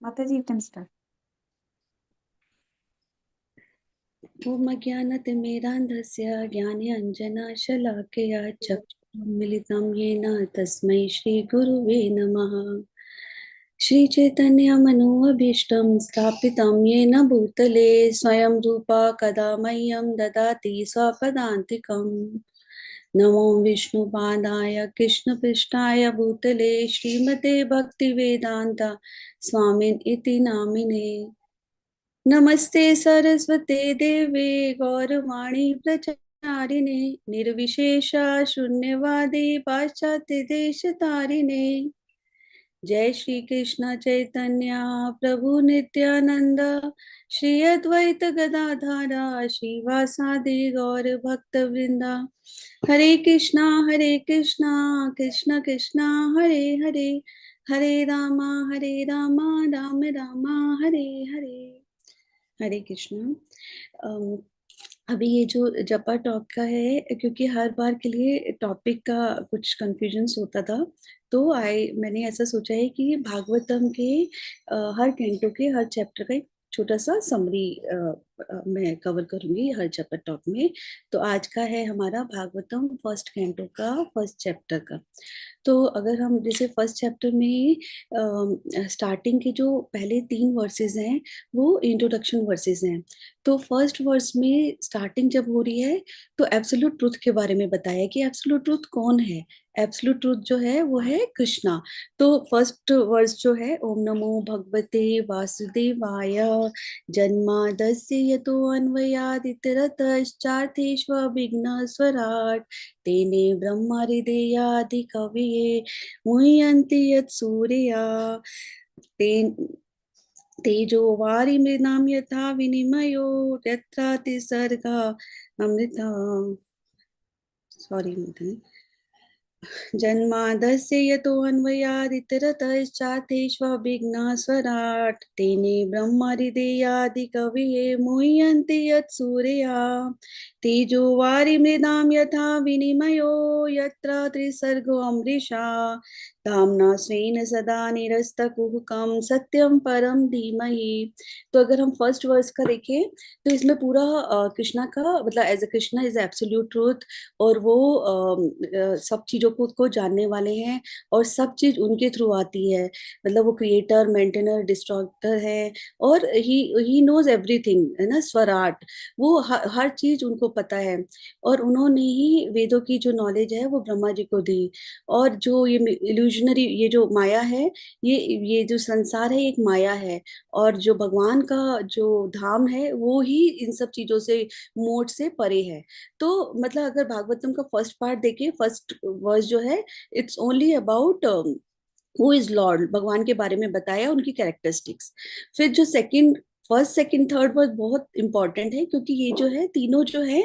Mataji, you can start. ओम अज्ञानतिमिरान्धस्य ज्ञानाञ्जनशलाकया चक्षुरुन्मीलितं येन तस्मै श्रीगुरुवे नमः। श्रीचैतन्यमनोभीष्टं स्थापितं येन भूतले स्वयं रूपा कदा मह्यं ददाति स्वपदान्तिकम्। नमो विष्णुपादाय कृष्णपृष्ठाय भूतले श्रीमते भक्तिवेदान्त स्वामिन् इति नामिने। नमस्ते सरस्वते देवे गौरवाणी प्रचारिणे निर्विशेष शून्यवादी पाश्चात्य देश तारिणे। जय श्री कृष्ण चैतन्य प्रभु नित्यानंद श्री अद्वैत गदाधारा श्रीवासादि गौर भक्त वृंदा। हरे कृष्णा कृष्ण कृष्णा हरे हरे, हरे रामा राम रामा हरे हरे। हरे कृष्ण। अभी ये जो जपा टॉक का है, क्योंकि हर बार के लिए टॉपिक का कुछ कंफ्यूजन होता था, तो मैंने ऐसा सोचा है कि भागवतम के हर कैंटो के हर चैप्टर का एक छोटा सा समरी मैं कवर करूंगी हर जपा टॉक में। तो आज का है हमारा भागवतम फर्स्ट कैंटो का फर्स्ट चैप्टर का। तो अगर हम जैसे फर्स्ट चैप्टर में स्टार्टिंग के जो पहले 3 वर्सेस हैं वो इंट्रोडक्शन वर्सेस हैं। तो फर्स्ट वर्स में स्टार्टिंग जब हो रही है तो एब्सोल्यूट ट्रुथ के बारे में बताया कि एब्सोल्यूट ट्रुथ कौन है। एब्सोल्यूट ट्रुथ जो है वो है कृष्णा। तो फर्स्ट वर्स जो है ओम नमो भगवते वासुदेवाय जन्मादस्य यतो अन्वयादितरतश्चार्थेष्वभिघ्न स्वराट तेने ब्रह्म हृदयादि कवये मुह्यन्ति यत् सूर्या तेजो वारिमृणां यथा विनिमयो यत्र तिसर्गा अमृता। सॉरी जन्मादस्य यतो अन्वयादितरतश्चार्थेष्वभिघ्नः स्वराट् तेने ब्रह्म हृदयादि कवये मुह्यन्ति यत् सूर्या तेजो वारिमृणां यथा विनिमयो यत्र त्रिसर्गो अमृषा धाम्ना स्वेन सदा निरस्तकुहकं सत्यं परम धीमहि। तो अगर हम फर्स्ट वर्स का देखें तो इसमें पूरा कृष्णा का मतलब as a Krishna is absolute truth, और वो सब चीजों को जानने वाले हैं और सब चीज उनके थ्रू आती है। मतलब वो क्रिएटर, मेंटेनर, डिस्ट्रक्टर है और ही नोज एवरीथिंग, है ना, स्वराट। वो हर चीज उनको पता है और उन्होंने ही वेदों की जो नॉलेज है वो ब्रह्मा जी को दी। और जो ये इल्यूजनरी, ये जो माया है, ये जो संसार है एक माया है, और जो भगवान का जो धाम है वो ही इन सब चीजों से, मोट से परे है। तो मतलब अगर भागवतम का फर्स्ट पार्ट देखें, फर्स्ट वर्स जो है it's only about who is lord, भगवान के बारे में बताया, उनकी कैरेक्टरिस्टिक्स। फिर जो second, first second third verse बहुत इंपॉर्टेंट है, क्योंकि ये जो है तीनों जो है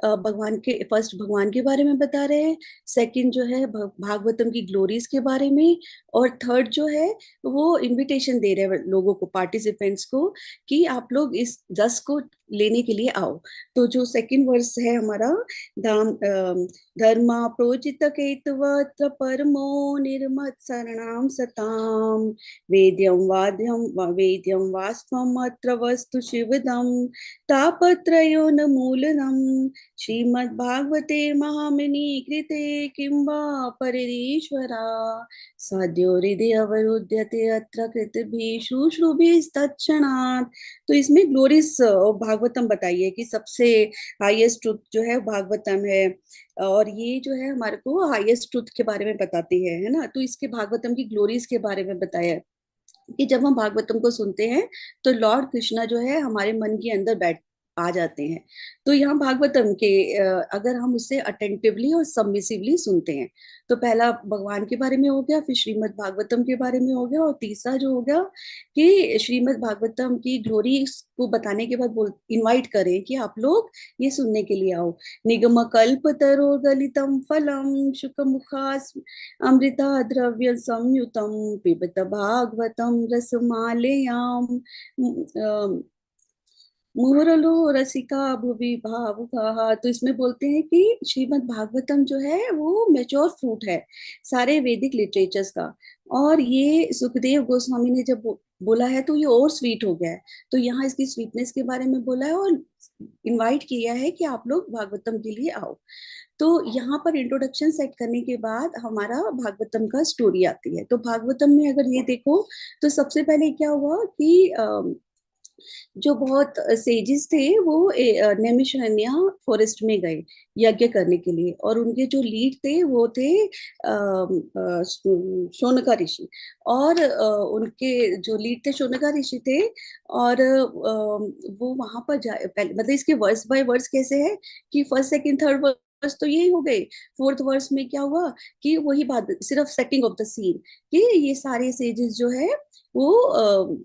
भगवान के, फर्स्ट भगवान के बारे में बता रहे हैं, सेकंड जो है भागवतम की ग्लोरीज के बारे में, और थर्ड जो है वो इनविटेशन दे रहे हैं लोगों को, पार्टिसिपेंट्स को, कि आप लोग इस जस को लेने के लिए आओ। तो जो सेकंड वर्स है हमारा, धाम धर्मा प्रोचित केतवत्र परमो निर्मत्सरणां सतां वेद्यं वास्त्वम् अत्र वस्तु शिवदं तापत्रयो न मूलनं श्रीमद्भागवते महामुनि कृते किं वा परिरीश्वरा साध्यो हृदय अवरुध्यते अत्र कृतभिः शुश्रूभिस्तत्क्षणात्। तो इसमें ग्लोरीज भागवतम बताइए कि सबसे हाईएस्ट ट्रुथ जो है भागवतम है, और ये जो है हमारे को हाईएस्ट ट्रुथ के बारे में बताती है ना। तो इसके भागवतम की ग्लोरीज के बारे में बताया कि जब हम भागवतम को सुनते हैं तो लॉर्ड कृष्णा जो है हमारे मन के अंदर बैठ आ जाते हैं। तो यहाँ भागवतम के अगर हम उसे अटेंटिवली और सबमिसिवली सुनते हैं, तो पहला भगवान के बारे में हो गया, फिर श्रीमद् भागवतम के बारे में हो गया, और तीसरा जो हो गया कि श्रीमद् भागवतम की ग्लोरी को बताने के बाद बोल इनवाइट करें कि आप लोग ये सुनने के लिए आओ। निगम कल्प तरो गलितम फलम शुक मुखास अमृता द्रव्य संयुतम पिबत भागवतम रसमालयाम मुहुरलो रसिका भुवि भावुकाः। तो इसमें बोलते हैं कि श्रीमद् भागवतम जो है वो मेच्योर फ्रूट है सारे वैदिक लिटरेचर्स का। और ये सुखदेव गोस्वामी ने जब बोला है तो ये और स्वीट हो गया है। तो यहाँ इसकी स्वीटनेस के बारे में बोला है और इनवाइट किया है कि आप लोग भागवतम के लिए आओ। तो यहाँ पर इंट्रोडक्शन सेट करने के बाद हमारा भागवतम का स्टोरी आती है। तो भागवतम में अगर ये देखो तो सबसे पहले क्या हुआ कि जो बहुत सेजिस थे वो नैमिषारण्य फॉरेस्ट में गए यज्ञ करने के लिए, और उनके जो लीड थे वो थे शौनका ऋषि। और उनके जो लीड थे शौनका ऋषि थे। और वो वहां पर जाए पहले, मतलब इसके वर्स बाय वर्स कैसे है कि फर्स्ट सेकंड थर्ड वर्स तो यही हो गए। फोर्थ वर्स में क्या हुआ कि वही बात, सिर्फ सेटिंग ऑफ द सीन कि ये सारे सेजेस जो है वो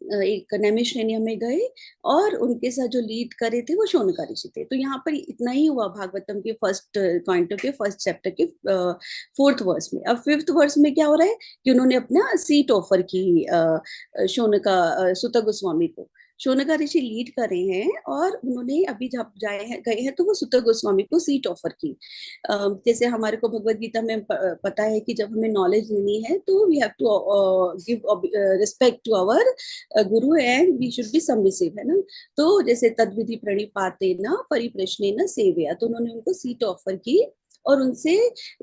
एक नैमिषारण्य में गए, और उनके साथ जो लीड करे थे वो शौनका ऋषि थे। तो यहाँ पर इतना ही हुआ भागवतम के फर्स्ट पॉइंट के फर्स्ट चैप्टर के फोर्थ वर्स में। अब फिफ्थ वर्स में क्या हो रहा है कि उन्होंने अपना सीट ऑफर की शौनका सुत गोस्वामी को। शौनका ऋषि लीड कर रहे हैं और उन्होंने अभी जब जाए हैं गए हैं तो वो सुत गोस्वामी को सीट ऑफर की। जैसे हमारे को भगवत गीता में पता है कि जब हमें नॉलेज लेनी है तो we have to give respect to our guru and we should be submissive, है ना। तो जैसे तद्विधि प्रणिपाते न परिप्रश्ने न सेवया, तो उन्होंने उनको सीट ऑफर की और उनसे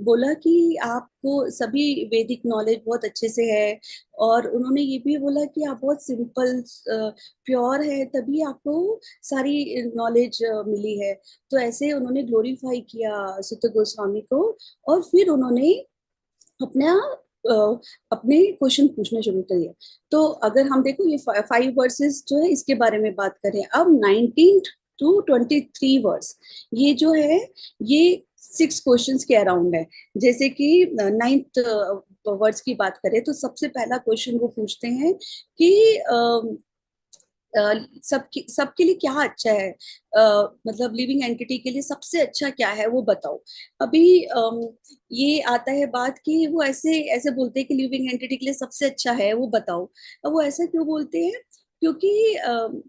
बोला कि आपको सभी वैदिक नॉलेज बहुत अच्छे से है, और उन्होंने ये भी बोला कि आप बहुत सिंपल प्योर है तभी आपको सारी नॉलेज मिली है। तो ऐसे उन्होंने ग्लोरीफाई किया सुत गोस्वामी को, और फिर उन्होंने अपना अपने क्वेश्चन पूछना शुरू करिए। तो अगर हम देखो ये 5 वर्सेस जो है इसके बारे में बात करें, अब 19 to 23 वर्स ये जो है ये 6 क्वेश्चंस के अराउंड है। जैसे कि 9th वर्ड्स की बात करें तो सबसे पहला क्वेश्चन वो पूछते हैं कि सबके लिए क्या अच्छा है, मतलब लिविंग एंटिटी के लिए सबसे अच्छा क्या है वो बताओ। अभी ये आता है बात कि वो ऐसे ऐसे बोलते हैं कि लिविंग एंटिटी के लिए सबसे अच्छा है वो बताओ। अब वो ऐसा क्यों बोलते हैं, क्योंकि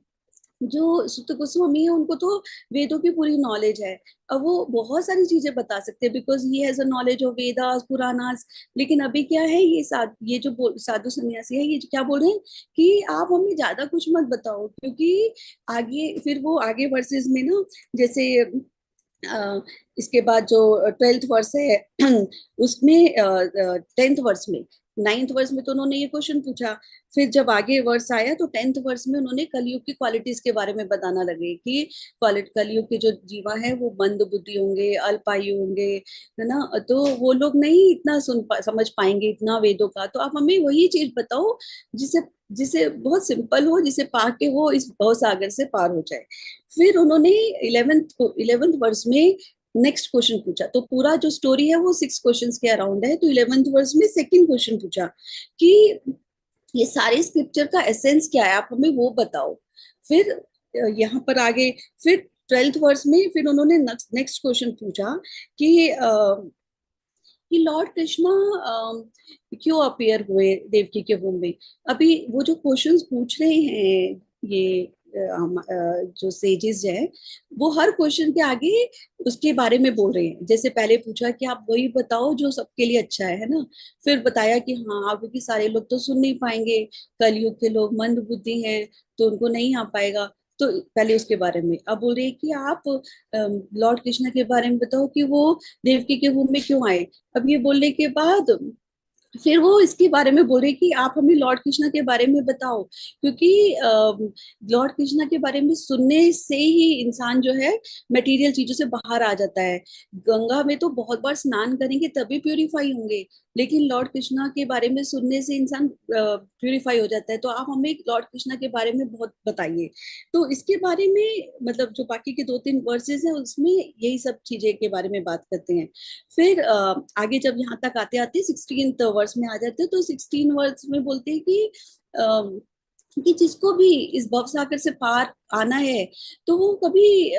जो सुत गोस्वामी है उनको तो वेदों की पूरी नॉलेज है। अब वो बहुत सारी चीजें बता सकते हैं because he has a knowledge of Vedas Puranas. लेकिन अभी क्या है ये जो साधु सन्यासी है ये क्या बोल रहे हैं कि आप हमें ज्यादा कुछ मत बताओ, क्योंकि आगे फिर वो आगे वर्सेस में ना, जैसे इसके बाद जो 12th वर्स है उसमें 10th वर्स में 9th वर्स में तो उन्होंने ये क्वेश्चन पूछा। फिर जब आगे वर्स आया तो 10th वर्स में उन्होंने कलयुग की क्वालिटीज के बारे में बताना लगे कि कलयुग के जो जीवा है वो मंद बुद्धि होंगे, अल्पायु होंगे, है ना। तो वो लोग नहीं इतना समझ पाएंगे इतना वेदों का, तो आप हमें वही चीज बताओ जिसे जिसे बहुत सिंपल हो, जिसे पाके वो इस भव सागर से पार हो जाए। फिर उन्होंने 11th वर्स में नेक्स्ट क्वेश्चन पूछा। तो पूरा जो स्टोरी है वो 6 क्वेश्चंस के अराउंड है। तो 11th वर्स में सेकंड क्वेश्चन पूछा कि ये सारे स्क्रिप्चर का एसेंस क्या है, आप हमें वो बताओ। फिर यहाँ पर आगे फिर 12th वर्स में फिर उन्होंने नेक्स्ट क्वेश्चन पूछा कि लॉर्ड कृष्णा क्यों अपीयर हुए देवकी के होम में। अभी वो जो क्वेश्चंस पूछ रहे हैं ये जो सेजेस है वो हर क्वेश्चन के आगे उसके बारे में बोल रहे हैं। जैसे पहले पूछा कि आप वही बताओ जो सबके लिए अच्छा है ना। फिर बताया कि हाँ क्योंकि सारे लोग तो सुन नहीं पाएंगे, कलयुग के लोग मंद बुद्धि हैं तो उनको नहीं आ पाएगा। तो पहले उसके बारे में अब बोल रहे हैं कि आप लॉर्ड कृष्णा के बारे में बताओ कि वो देवकी के होम में क्यों आए। अब ये बोलने के बाद फिर वो इसके बारे में बोल रहे कि आप हमें लॉर्ड कृष्णा के बारे में बताओ, क्योंकि लॉर्ड कृष्णा के बारे में सुनने से ही इंसान जो है मटेरियल चीजों से बाहर आ जाता है। गंगा में तो बहुत बार स्नान करेंगे तभी प्यूरिफाई होंगे, लेकिन लॉर्ड कृष्णा के बारे में सुनने से इंसान प्यूरिफाई हो जाता है। तो आप हमें लॉर्ड कृष्णा के बारे में बहुत बताइए। तो इसके बारे में मतलब जो बाकी के 2-3 वर्सेस है उसमें यही सब चीजें के बारे में बात करते हैं। फिर आगे जब यहाँ तक आते आते 16th वर्स में आ जाते हैं तो 16 वर्स में बोलते हैं कि जिसको भी इस भव सागर से पार आना है तो वो कभी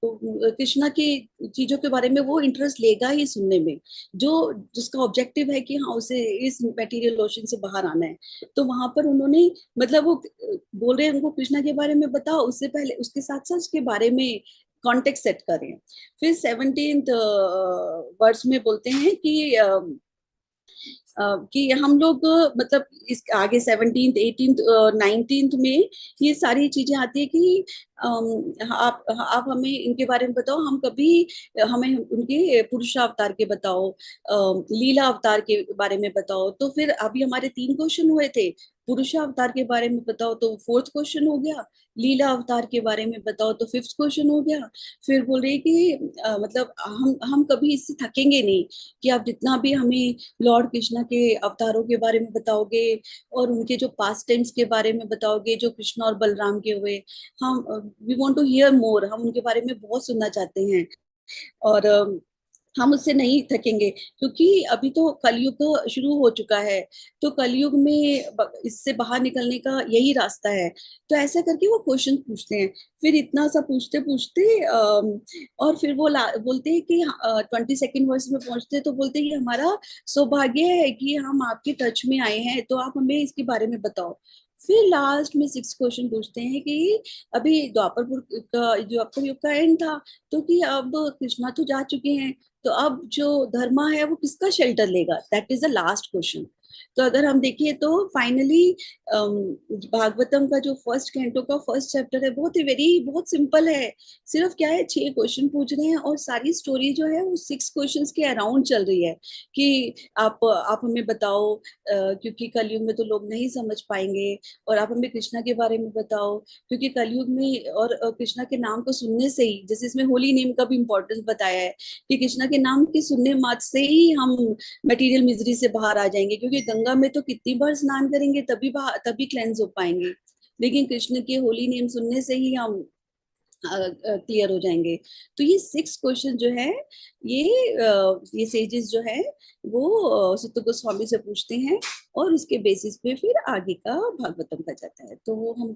कृष्णा की चीजों के बारे में वो इंटरेस्ट लेगा ही सुनने में, जो जिसका ऑब्जेक्टिव है कि हाँ उसे इस मटेरियल ओशन से बाहर आना है। तो वहां पर उन्होंने मतलब वो बोल रहे हैं उनको कृष्णा के बारे में बताओ, उससे पहले उसके साथ साथ उसके बारे में कॉन्टेक्स्ट सेट करें। फिर 17th वर्स में बोलते हैं कि हम लोग मतलब इस आगे 17th 18th 19th में ये सारी चीजें आती है कि आप हमें इनके बारे में बताओ, हम कभी हमें उनके पुरुषावतार के बताओ, लीला अवतार के बारे में बताओ। तो फिर अभी हमारे 3 क्वेश्चन हुए थे, पुरुषावतार के बारे में बताओ तो 4th क्वेश्चन हो गया, लीला अवतार के बारे में बताओ तो 5th क्वेश्चन हो गया। फिर बोल रही कि मतलब हम कभी इससे थकेंगे नहीं कि आप जितना भी हमें लॉर्ड कृष्णा के अवतारों के बारे में बताओगे और उनके जो पास्ट टेंस के बारे में बताओगे जो कृष्णा और बलराम के हुए, हम वी वांट टू हियर मोर, हम उनके बारे में बहुत सुनना चाहते हैं। और हम उससे नहीं थकेंगे, क्योंकि अभी तो कलयुग तो शुरू हो चुका है। तो कलयुग में इससे बाहर निकलने का यही रास्ता है। तो ऐसा करके वो क्वेश्चन पूछते हैं। फिर इतना सा पूछते पूछते और फिर वो बोलते हैं कि 22nd वर्ष में पहुंचते हैं तो बोलते हैं कि हमारा सौभाग्य है कि हम आपके टच में आए हैं, तो आप हमें इसके बारे में बताओ। फिर लास्ट में 6th क्वेश्चन पूछते हैं कि अभी द्वापर युग का एंड था, तो कि अब कृष्णा तो जा चुके हैं, तो अब जो धर्मा है वो किसका शेल्टर लेगा, that is the last question. तो अगर हम देखिए तो फाइनली भागवतम का जो फर्स्ट कैंटो का फर्स्ट चैप्टर है बहुत ही बहुत सिंपल है। सिर्फ क्या है, 6 क्वेश्चन पूछ रहे हैं और सारी स्टोरी जो है वो 6 क्वेश्चंस के अराउंड चल रही है कि आप हमें बताओ, क्योंकि कलयुग में तो लोग नहीं समझ पाएंगे, और आप हमें कृष्णा के बारे में बताओ, क्योंकि कलयुग में और कृष्णा के नाम को सुनने से ही, जैसे इसमें होली नेम का भी इम्पोर्टेंस बताया है कि कृष्णा के नाम के सुनने मात्र से ही हम मटेरियल मिजरी से बाहर आ जाएंगे, क्योंकि गंगा में तो कितनी बार स्नान करेंगे तभी क्लेंस हो पाएंगे, लेकिन कृष्ण के होली नेम सुनने से ही हम क्लियर हो जाएंगे। तो ये 6 क्वेश्चन जो है, ये सेजेस जो है वो सुत गोस्वामी से पूछते हैं, और उसके बेसिस पे फिर आगे का भागवतम का जाता है। तो वो हम